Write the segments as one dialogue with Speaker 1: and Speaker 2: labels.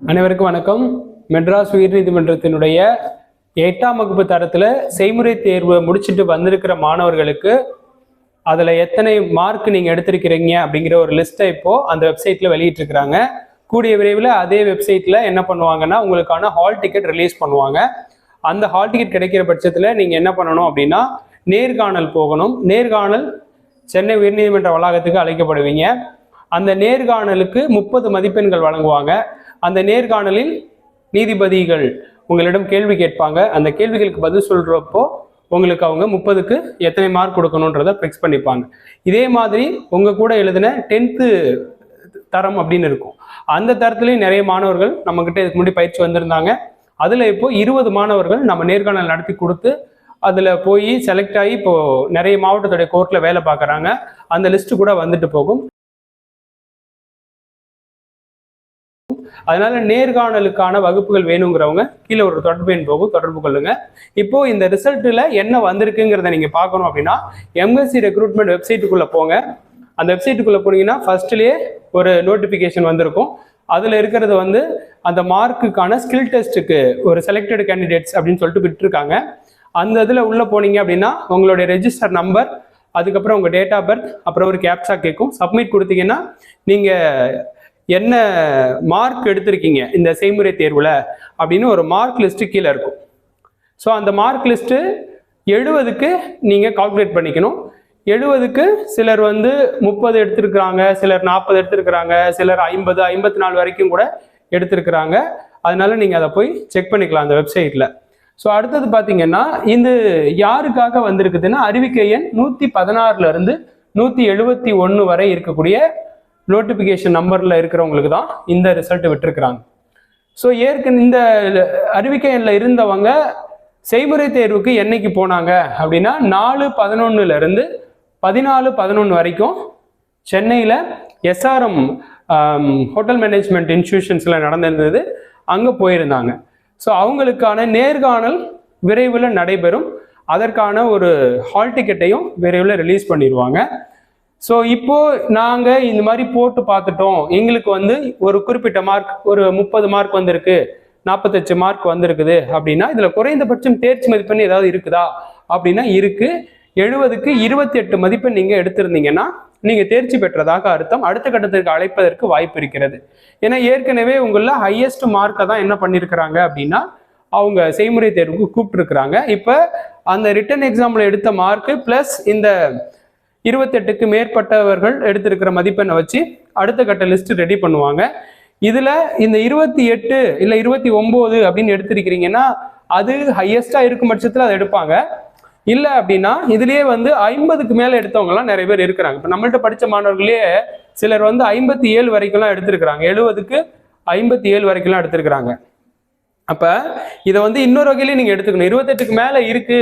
Speaker 1: அனைவருக்கும் வணக்கம். மெட்ராஸ் உயர்நீதிமன்றத்தினுடைய 8ஆம் வகுப்பு தரத்தில் செய்முறை தேர்வு முடிச்சுட்டு வந்திருக்கிற மாணவர்களுக்கு அதில் எத்தனை மார்க் நீங்கள் எடுத்திருக்கிறீங்க அப்படிங்கிற ஒரு லிஸ்ட்டை இப்போது அந்த வெப்சைட்டில் வெளியிட்டிருக்கிறாங்க. கூடிய விரைவில் அதே வெப்சைட்டில் என்ன பண்ணுவாங்கன்னா உங்களுக்கான ஹால் டிக்கெட் ரிலீஸ் பண்ணுவாங்க. அந்த ஹால் டிக்கெட் கிடைக்கிற பட்சத்தில் நீங்கள் என்ன பண்ணணும் அப்படின்னா நேர்காணல் போகணும். நேர்காணல் சென்னை உயர்நீதிமன்ற வளாகத்துக்கு அழைக்கப்படுவீங்க. அந்த நேர்காணலுக்கு 30 மதிப்பெண்கள் வழங்குவாங்க. அந்த நேர்காணலில் நீதிபதிகள் உங்களிடம் கேள்வி கேட்பாங்க. அந்த கேள்விகளுக்கு பதில் சொல்றப்போ உங்களுக்கு அவங்க 30க்கு எத்தனை மார்க் கொடுக்கணுன்றத ஃபிக்ஸ் பண்ணிப்பாங்க. இதே மாதிரி உங்க கூட எழுதின 10th தரம் அப்படின்னு இருக்கும். அந்த தரத்துலேயும் நிறைய மாணவர்கள் நம்மக்கிட்ட இதுக்கு முன்னாடி பயிற்சி வந்திருந்தாங்க. அதில் இப்போ 20 மாணவர்கள் நம்ம நேர்காணல் நடத்தி கொடுத்து அதில் போய் செலக்ட் ஆகி இப்போ நிறைய மாவட்டத்துடைய கோர்ட்டில் வேலை பார்க்குறாங்க. அந்த லிஸ்ட்டு கூட வந்துட்டு போகும். அதனால நேர்காணலுக்கான வகுப்புகள் வேணுங்கிறவங்க கீழே ஒரு தொடர்பு எண் போகும், தொடர்பு கொள்ளுங்க. இப்போ இந்த ரிசல்ட்டில் என்ன வந்திருக்குங்கிறத நீங்க பார்க்கணும் அப்படின்னா எம்எஸ்சி ரெக்ரூட்மெண்ட் வெப்சைட்டுக்குள்ள போங்க. அந்த வெப்சைட்டுக்குள்ள போனீங்கன்னா ஃபர்ஸ்ட்லேயே ஒரு நோட்டிஃபிகேஷன் வந்திருக்கும். அதில் இருக்கிறது வந்து அந்த மார்க்குக்கான ஸ்கில் டெஸ்ட்டுக்கு ஒரு செலக்டட் கேண்டிடேட்ஸ் அப்படின்னு சொல்லிட்டு விட்டுருக்காங்க. அந்த இதில் உள்ள போனீங்க அப்படின்னா உங்களுடைய ரெஜிஸ்டர் நம்பர், அதுக்கப்புறம் உங்கள் டேட் ஆஃப் பர்த், அப்புறம் ஒரு கேப்சா கேட்கும். சப்மிட் கொடுத்தீங்கன்னா நீங்கள் என்ன மார்க் எடுத்திருக்கீங்க இந்த செய்முறை தேர்வில் அப்படின்னு ஒரு மார்க் லிஸ்ட்டு கீழே இருக்கும். ஸோ அந்த மார்க் லிஸ்ட்டு 70க்கு நீங்கள் கால்குலேட் பண்ணிக்கணும். 70க்கு சிலர் வந்து 30 எடுத்திருக்கிறாங்க, சிலர் 40 எடுத்திருக்கிறாங்க, சிலர் 50, 54 வரைக்கும் கூட எடுத்திருக்கிறாங்க. அதனால நீங்கள் அதை போய் செக் பண்ணிக்கலாம் அந்த வெப்சைட்டில். ஸோ அடுத்தது பார்த்தீங்கன்னா இது யாருக்காக வந்திருக்குதுன்னா அறிவிக்கை எண் 116 171 வரை இருக்கக்கூடிய நோட்டிஃபிகேஷன் நம்பரில் இருக்கிறவங்களுக்கு தான் இந்த ரிசல்ட் விட்டுருக்குறாங்க. ஸோ இந்த அறிவிக்கை எண்ணில் இருந்தவங்க செய்முறை தேர்வுக்கு என்னைக்கு போனாங்க அப்படின்னா 4/11 14/11 வரைக்கும் சென்னையில் எஸ்ஆர்எம் ஹோட்டல் மேனேஜ்மெண்ட் இன்ஸ்டிடியூஷன்ஸில் நடந்திருந்தது. அங்கே போயிருந்தாங்க. ஸோ அவங்களுக்கான நேர்காணல் விரைவில் நடைபெறும். அதற்கான ஒரு ஹால் டிக்கெட்டையும் விரைவில் ரிலீஸ் பண்ணிடுவாங்க. ஸோ இப்போ நாங்கள் இந்த மாதிரி போட்டு பார்த்துட்டோம், எங்களுக்கு வந்து ஒரு குறிப்பிட்ட மார்க் ஒரு 30 மார்க் வந்திருக்கு, 48 மார்க் வந்திருக்குது அப்படின்னா இதில் குறைந்தபட்சம் தேர்ச்சி மதிப்பெண் ஏதாவது இருக்குதா அப்படின்னா இருக்கு. 70க்கு 28 மதிப்பெண் நீங்கள் எடுத்திருந்தீங்கன்னா நீங்கள் தேர்ச்சி பெற்றதாக அர்த்தம். அடுத்த கட்டத்திற்கு அழைப்பதற்கு வாய்ப்பு இருக்கிறது. ஏன்னா ஏற்கனவே உங்களில் ஹையஸ்ட் மார்க்கை தான் என்ன பண்ணியிருக்கிறாங்க அப்படின்னா அவங்க செய்முறை தேர்வுக்கு கூப்பிட்டுருக்குறாங்க. இப்போ அந்த ரிட்டன் எக்ஸாமில் எடுத்த மார்க்கு ப்ளஸ் இந்த 28க்கு மேற்பட்டவர்கள் எடுத்திருக்கிற மதிப்பெண்ணை வச்சு அடுத்த கட்ட லிஸ்ட் ரெடி பண்ணுவாங்க. இதுல இந்த 28 இல்லை 29 அப்படின்னு எடுத்திருக்கிறீங்கன்னா அது ஹையஸ்டா இருக்கும் பட்சத்தில் அதை எடுப்பாங்க. இல்லை அப்படின்னா இதுலயே வந்து 50க்கு மேல எடுத்தவங்கலாம் நிறைய பேர் இருக்கிறாங்க. இப்போ நம்மள்ட்ட படித்த மாணவர்களே சிலர் வந்து 57 வரைக்கும்லாம் எடுத்திருக்கிறாங்க, 70க்கு 57 வரைக்கும்லாம் எடுத்திருக்கிறாங்க. அப்ப இதை வந்து இன்னொரு வகையிலேயே நீங்க எடுத்துக்கணும். 28க்கு மேல இருக்கு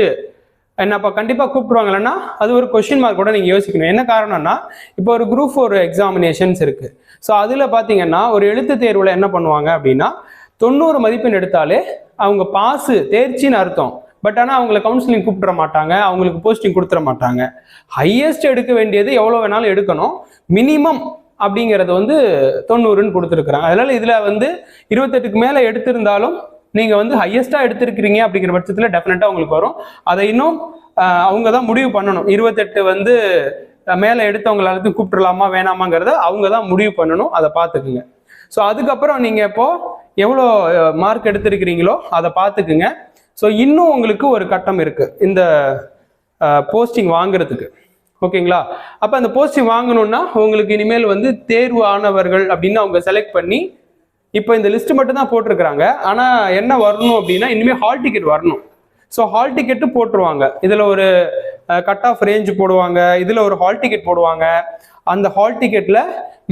Speaker 1: என்ன அப்போ கண்டிப்பாக கூப்பிடுவாங்களன்னா அது ஒரு கொஸ்டின் மார்க் கூட நீங்கள் யோசிக்கணும். என்ன காரணம்னா இப்போ ஒரு குரூப் 4 எக்ஸாமினேஷன்ஸ் இருக்கு. ஸோ அதில் பார்த்தீங்கன்னா ஒரு எழுத்து தேர்வில் என்ன பண்ணுவாங்க அப்படின்னா 90 மதிப்பெண் எடுத்தாலே அவங்க பாஸு தேர்ச்சின்னு அர்த்தம். பட் ஆனால் அவங்கள கவுன்சிலிங் கூப்பிட மாட்டாங்க, அவங்களுக்கு போஸ்டிங் கொடுத்துட மாட்டாங்க. ஹையஸ்ட் எடுக்க வேண்டியது எவ்வளோ வேணாலும் எடுக்கணும், மினிமம் அப்படிங்கிறது வந்து 90ன்னு கொடுத்துருக்குறாங்க. அதனால இதில் வந்து 28க்கு மேலே எடுத்திருந்தாலும் நீங்கள் வந்து ஹையஸ்ட்டாக எடுத்திருக்கிறீங்க அப்படிங்கிற பட்சத்தில் டெஃபினட்டாக உங்களுக்கு வரும். அதை இன்னும் அவங்க தான் முடிவு பண்ணணும். 28 வந்து மேலே எடுத்தவங்களால கூப்பிட்டுலாமா வேணாமாங்கிறத அவங்க தான் முடிவு பண்ணணும். அதை பார்த்துக்குங்க. ஸோ அதுக்கப்புறம் நீங்கள் இப்போ எவ்வளோ மார்க் எடுத்திருக்கிறீங்களோ அதை பார்த்துக்குங்க. ஸோ இன்னும் உங்களுக்கு ஒரு கட்டம் இருக்குது இந்த போஸ்டிங் வாங்குறதுக்கு. ஓகேங்களா? அப்போ அந்த போஸ்டிங் வாங்கணும்னா உங்களுக்கு இனிமேல் வந்து தேர்வு ஆனவர்கள் அப்படின்னு அவங்க செலக்ட் பண்ணி இப்போ இந்த லிஸ்ட் மட்டும் தான் போட்டிருக்கிறாங்க. ஆனால் என்ன வரணும் அப்படின்னா இனிமேல் ஹால் டிக்கெட் வரணும். ஸோ ஹால் டிக்கெட்டு போட்டுருவாங்க. இதில் ஒரு கட் ஆஃப் ரேஞ்ச் போடுவாங்க, இதில் ஒரு ஹால் டிக்கெட் போடுவாங்க. அந்த ஹால் டிக்கெட்டில்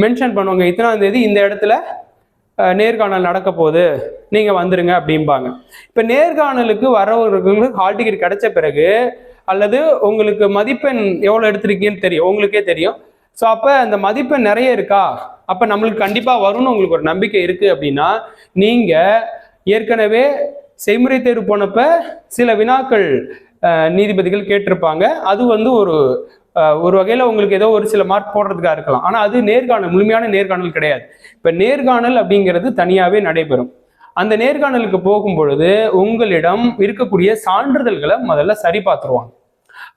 Speaker 1: மென்ஷன் பண்ணுவாங்க இத்தனாம் தேதி இந்த இடத்துல நேர்காணல் நடக்க போகுது, நீங்கள் வந்துருங்க அப்படிம்பாங்க. இப்போ நேர்காணலுக்கு வரவர்களுக்கு ஹால் டிக்கெட் கிடைச்ச பிறகு அல்லது உங்களுக்கு மதிப்பெண் எவ்வளோ எடுத்திருக்கீங்கன்னு தெரியும், உங்களுக்கே தெரியும். ஸோ அப்போ அந்த மதிப்பெண் நிறைய இருக்கா, அப்போ நம்மளுக்கு கண்டிப்பாக வரும்னு உங்களுக்கு ஒரு நம்பிக்கை இருக்குது அப்படின்னா நீங்கள் ஏற்கனவே செய்முறை தேர்வு போனப்ப சில வினாக்கள் நீதிபதிகள் கேட்டிருப்பாங்க. அது வந்து ஒரு ஒரு வகையில் உங்களுக்கு ஏதோ ஒரு சில மார்க் போடுறதுக்காக இருக்கலாம். ஆனால் அது நேர்காணல், முழுமையான நேர்காணல் கிடையாது. இப்போ நேர்காணல் அப்படிங்கிறது தனியாகவே நடைபெறும். அந்த நேர்காணலுக்கு போகும் பொழுது உங்களிடம் இருக்கக்கூடிய சான்றிதழ்களை முதல்ல சரி பார்த்துருவாங்க.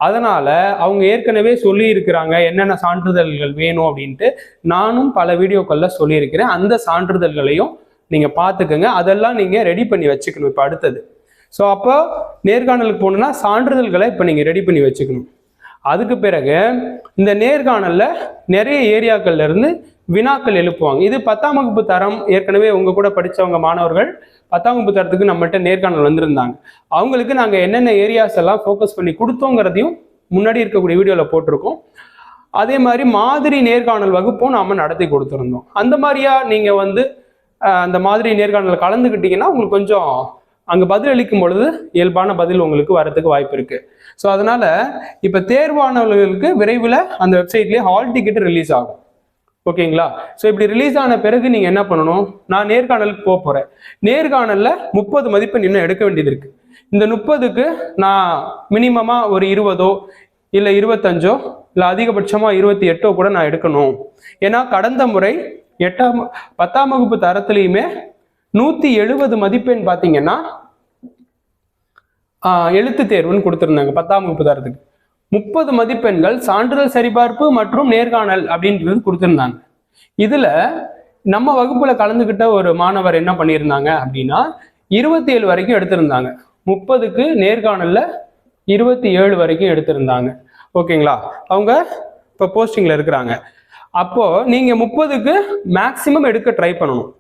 Speaker 1: அதனால அவங்க ஏற்கனவே சொல்லி இருக்கிறாங்க என்னென்ன சான்றிதழ்கள் வேணும் அப்படின்ட்டு. நானும் பல வீடியோக்கள்ல சொல்லியிருக்கிறேன். அந்த சான்றிதழ்களையும் நீங்க பார்த்துக்கோங்க. அதெல்லாம் நீங்க ரெடி பண்ணி வச்சுக்கணும். இப்போ அடுத்தது ஸோ அப்போ நேர்காணலுக்கு போகணுன்னா சான்றிதழ்களை இப்போ நீங்க ரெடி பண்ணி வச்சுக்கணும். அதுக்கு பிறகு இந்த நேர்காணல்ல நிறைய ஏரியாக்கள்ல இருந்து வினாக்கள் எழுப்புவாங்க. இது 10ஆம் வகுப்பு தரம் ஏற்கனவே உங்க கூட படிச்சவங்க மாணவர்கள் 10ஆம் வகுப்பு தரத்துக்கு நம்மகிட்ட நேர்காணல் வந்திருந்தாங்க. அவங்களுக்கு நாங்கள் என்னென்ன ஏரியாஸ் எல்லாம் ஃபோக்கஸ் பண்ணி கொடுத்தோங்கிறதையும் முன்னாடி இருக்கக்கூடிய வீடியோவில் போட்டிருக்கோம். அதே மாதிரி மாதிரி நேர்காணல் வகுப்பும் நாம நடத்தி கொடுத்துருந்தோம். அந்த மாதிரியா நீங்கள் அந்த மாதிரி நேர்காணல் கலந்துக்கிட்டீங்கன்னா உங்களுக்கு கொஞ்சம் அங்கே பதில் அளிக்கும் பொழுது இயல்பான பதில் உங்களுக்கு வரதுக்கு வாய்ப்பு இருக்கு. ஸோ அதனால இப்போ தேர்வானவர்களுக்கு விரைவில் அந்த வெப்சைட்லேயே ஹால் டிக்கெட் ரிலீஸ் ஆகும். ஓகேங்களா? ஸோ இப்படி ரிலீஸ் ஆன பிறகு நீங்கள் என்ன பண்ணணும், நான் நேர்காணலுக்கு போக போகிறேன். நேர்காணலில் 30 மதிப்பெண் இன்னும் எடுக்க வேண்டியது இருக்கு. இந்த 30க்கு நான் மினிமமாக ஒரு 20 இல்லை 25 இல்லை அதிகபட்சமாக 28 கூட நான் எடுக்கணும். ஏன்னா கடந்த முறை 10ஆம் வகுப்பு தரத்துலையுமே 170 மதிப்பெண் பார்த்தீங்கன்னா எழுத்து தேர்வுன்னு கொடுத்துருந்தாங்க. 10ஆம் வகுப்பு தரத்துக்கு 30 மதிப்பெண்கள் சான்றிதழ் சரிபார்ப்பு மற்றும் நேர்காணல் அப்படின்றது கொடுத்துருந்தாங்க. இதுல நம்ம வகுப்புல கலந்துகிட்ட ஒரு மாணவர் என்ன பண்ணியிருந்தாங்க அப்படின்னா 27 வரைக்கும் எடுத்திருந்தாங்க. 30க்கு நேர்காணல்ல 27 வரைக்கும் எடுத்திருந்தாங்க. ஓகேங்களா? அவங்க இப்போ போஸ்டிங்ல இருக்கிறாங்க. அப்போ நீங்க 30க்கு மேக்சிமம் எடுக்க ட்ரை பண்ணணும்.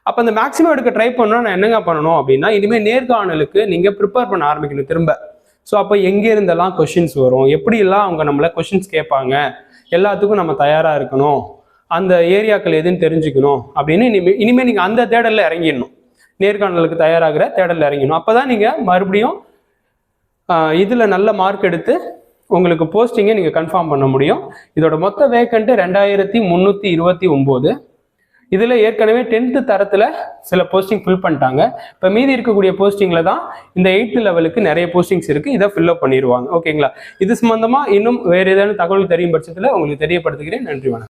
Speaker 1: அப்போ அந்த மேக்சிமம் எடுக்க ட்ரை பண்ணணும். நான் என்னங்க பண்ணணும் அப்படின்னா இனிமேல் நேர்காணலுக்கு நீங்க ப்ரிப்பேர் பண்ண ஆரம்பிக்கணும் திரும்ப. ஸோ அப்போ எங்கே இருந்தெல்லாம் கொஷின்ஸ் வரும், எப்படியெல்லாம் அவங்க நம்மளை கொஷின்ஸ் கேட்பாங்க, எல்லாத்துக்கும் நம்ம தயாராக இருக்கணும், அந்த ஏரியாக்கள் எதுன்னு தெரிஞ்சுக்கணும் அப்படின்னு இனிமேல் நீங்கள் அந்த தேடலில் இறங்கிடணும். நேர்காணலுக்கு தயாராகிற தேடலில் இறங்கிடணும். அப்போ தான் நீங்கள் மறுபடியும் இதில் நல்ல மார்க் எடுத்து உங்களுக்கு போஸ்டிங்கை நீங்கள் கன்ஃபார்ம் பண்ண முடியும். இதோட மொத்த வேக்கண்ட்டு 2329. இதில் ஏற்கனவே 10th தரத்தில் சில போஸ்டிங் ஃபில் பண்ணிட்டாங்க. இப்போ மீதி இருக்கக்கூடிய போஸ்டிங்கில் தான் இந்த 8th லெவலுக்கு நிறைய போஸ்டிங்ஸ் இருக்குது. இதை ஃபில்அப் பண்ணிடுவாங்க. ஓகேங்களா? இது சம்பந்தமாக இன்னும் வேறு ஏதாவது தகவல் தெரியும் பட்சத்தில் உங்களுக்கு தெரியப்படுத்துகிறேன். நன்றி, வணக்கம்.